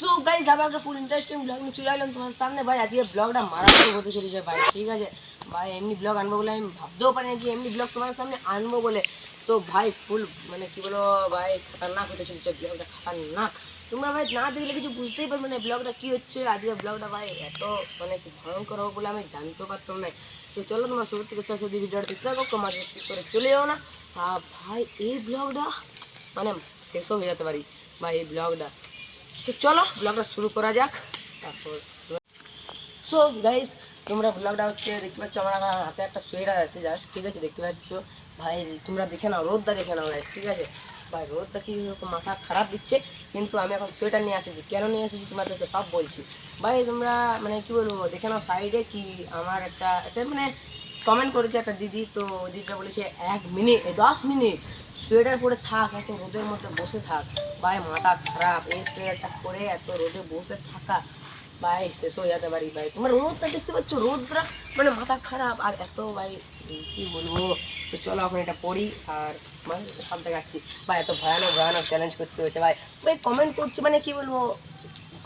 So guys আবার একটা ফুল interesting blog নিয়ে চলে এলাম তোমার সামনে ভাই। আজকে ব্লগটা মারাত্মক হতে চলেছে ভাই, ঠিক আছে ভাই। এমনি ব্লগ আনবো বলে আমি ভাবতেও পারি না যে এমনি ব্লগ তোমার সামনে আনবো বলে। তো ভাই ফুল মানে কি বলো ভাই, খতরনাক হতে চলেছে ব্লগটা, খতরনাক। তোমরা ভাই না দেখলে কিছু বুঝতেই পারবে না ব্লগটা কি হচ্ছে। আজকে ব্লগটা ভাই এত মানে কি ভয়ঙ্কর হবে বলে আমি জানতেও পারতাম না। তো চলো তোমার শুরু থেকে শেষ অবধি ভিডিওটা দেখতে থাকো, তোমার স্কিপ করে চলে যাও না। ভাই এই ব্লগটা মানে শেষও হয়ে যেতে পারি ভাই এই ব্লগটা। তো চলো ব্লগটা শুরু করা যাক। তারপর সো গাইস তোমরা ব্লগটা হচ্ছে দেখতে পাচ্ছ, আমার হাতে একটা সোয়েটার আছে জাস্ট, ঠিক আছে দেখতে পাচ্ছ ভাই। তোমরা দেখে নাও রোদটা, দেখে নাও গাইস, ঠিক আছে ভাই। রোদটা কি মাথা খারাপ দিচ্ছে, কিন্তু আমি এখন সোয়েটার নিয়ে আসেছি। কেন নিয়ে এসেছি তোমাদেরকে সব বলছি ভাই। তোমরা মানে কি বলবো, দেখে নাও সাইডে কি আমার একটা মানে কমেন্ট করেছে একটা দিদি। তো দিদিটা বলেছে 1 মিনিট 10 মিনিট সোয়েটার পরে থাক, এত রোদের মধ্যে বসে থাক। ভাই মাথা খারাপ, এই সোয়েটারটা পরে এত রোদে বসে থাকা ভাই শেষ হয়ে যেতে পারি ভাই। তোমার রোদটা দেখতে পাচ্ছ, রোদটা মানে মাথা খারাপ আর এত ভাই কি বলবো। তো চলো এখন এটা পড়ি আর মানে সব দেখাচ্ছি ভাই। এত ভয়ানক ভয়ানক চ্যালেঞ্জ করতে হয়েছে ভাই। ভাই কমেন্ট করছি মানে কি বলবো,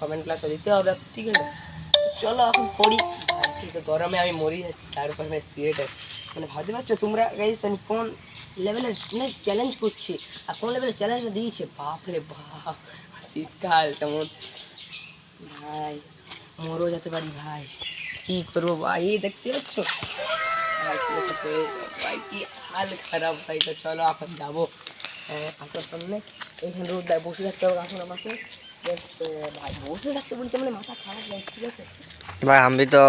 কমেন্টগুলো তো দিতে হবে, ঠিক আছে। চলো এখন পড়ি ভাই। কিন্তু গরমে আমি মরি যাচ্ছি, তার উপর আমি সোয়েটার মানে ভাবতে পারছো তোমরা গাইস আমি কোন লেভেলের মানে চ্যালেঞ্জ করছি আর কোন লেভেলের চ্যালেঞ্জটা দিয়েছে। বাপরে বাপ, শীতকাল তেমন ভাই মরেও যেতে পারি ভাই, কি করবো ভাই। এই দেখতে পাচ্ছ ভাই ভাই কি হাল খারাপ ভাই। তো চলো এখন যাবো আসার সামনে। এখানে রোদ দেয়, বসে থাকতে হবে এখন আমাকে। भाई বসে থাকতে বলছে মানে মাথা খারাপ লাগছে, ঠিক আছে भाई हम भी तो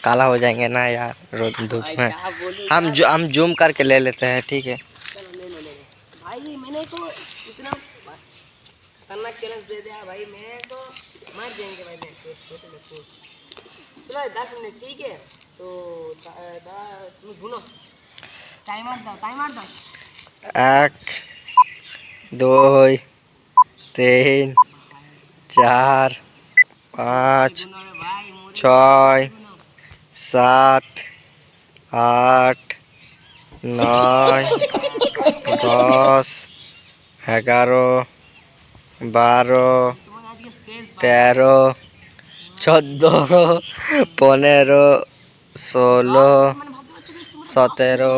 काला हो जाएंगे ना यार रोज धूप भाई। में। क्या बोलूं यार, हम जूम करके ले लेते हैं, ठीक है। चलो ले लो ले लो भाई। मैंने तो इतना खतरनाक चैलेंज दे दिया भाई, मैं तो मर जाएंगे भाई। चलो 10 मिनट ठीक है। तो तुम गुनो, टाइमर दाओ टाइमर दाओ। 1 2 3 4 5 गुनो रे भाई, मोरी जाएंगे 6 भाई, गुनो। 7 8 9 10 11 12 तुम्हें आज के शेष भाई 13 14 15 16 मैंने भाबते बच्चों के तुम्हारे 17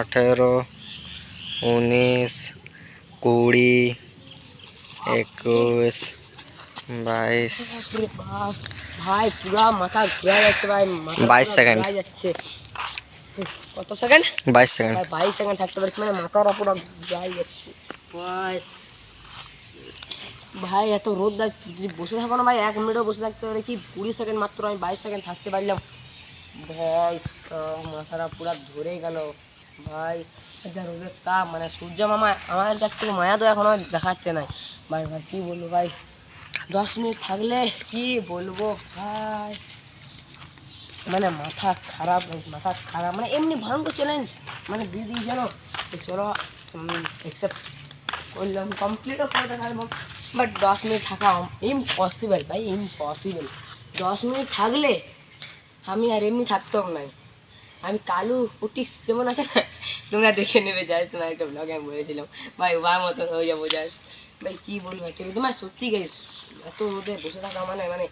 18 19 20 21 22 ভাই পুরা মাথা ঘুরে যাচ্ছে ভাই, মাথা 22 সেকেন্ড ঘুরে যাচ্ছে। কত সেকেন্ড? 22 সেকেন্ড ভাই 22 সেকেন্ড থাকতে পারছি মানে মাথাটা পুরো ঘুরে যাচ্ছে ভাই। ভাই এত রোদ দেখ, যদি বসে থাকো না ভাই 1 মিনিটও বসে থাকতে পারে কি 20 সেকেন্ড মাত্র, আমি 22 সেকেন্ড থাকতে পারলাম ভাই। মাথাটা পুরো ধরে গেল ভাই। যা রোদের তাপ মানে সূর্য মামা আমাদের কাছ থেকে মায়া তো এখনো দেখাচ্ছে না ভাই। ভাই কী বলবো ভাই, 10 মিনিট থাকলে কি বলবো ভাই, মানে মাথা খারাপ মাথা খারাপ মানে এমনি ভয়ঙ্কর চ্যালেঞ্জ মানে দিদি জানো। তো চলো অ্যাকসেপ্ট করলাম, কমপ্লিটও করে দেখাবো। বাট 10 মিনিট থাকা ইম্পসিবল ভাই, ইম্পসিবল। 10 মিনিট থাকলে আমি আর এমনি থাকতাম না। আমি কালু পুটিক্স যেমন আছে না, তোমরা দেখে নেবে জাস্ট। তোমার একটা ব্লগে আমি বলেছিলাম ভাই ওয়ার মতন হয়ে যাবো জাস্ট ভাই। কী বলবো তোমার সত্যি গাইস, এত রোদে বসে থাকা মানে মানে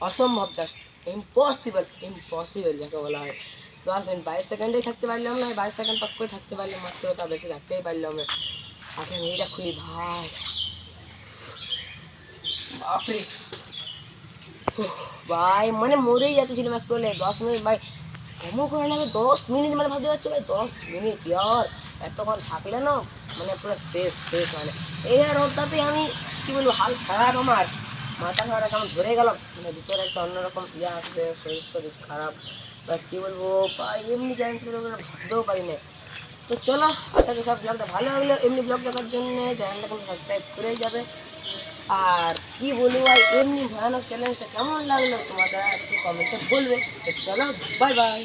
অসম্ভব, জাস্ট ইম্পসিবল, ইম্পসিবল যাকে বলা হয়। 10 মিনিট 22 সেকেন্ডেই থাকতে পারলাম না, 22 সেকেন্ড টপ করে থাকতে পারলাম মাত্র, তা বেশি থাকতেই পারলাম না। আগে আমি এটা খুলি ভাই, বাপরে ভাই মানে মরেই যাচ্ছিলাম একটু হলে। 10 মিনিট ভাই কমও করে নেবে, 10 মিনিট মানে ভাবতে পারছো ভাই 10 মিনিট ইয়ার এতক্ষণ থাকলে না মানে পুরো শেষ শেষ মানে। এই রোদটাতে আমি কী বলবো, হাল খারাপ আমার, মাথা খারাপ কেমন ধরে গেলাম মানে ভিতরে একটা অন্যরকম ইয়ে আসবে, শরীর শরীর খারাপ ভাই। কী বলবো ভাই, এমনি চ্যালেঞ্জ করে ভাবতেও পারি না। তো চলো আশা করি সব ব্লগটা ভালো লাগলো। এমনি ব্লগ দেখার জন্য চ্যানেলটা কিন্তু সাবস্ক্রাইব করেই যাবে। আর কি বলবো ভাই, এমনি ভয়ানক চ্যালেঞ্জটা কেমন লাগলো তোমাদের একটু কমেন্টে বলবে। তো চলো বাই বাই।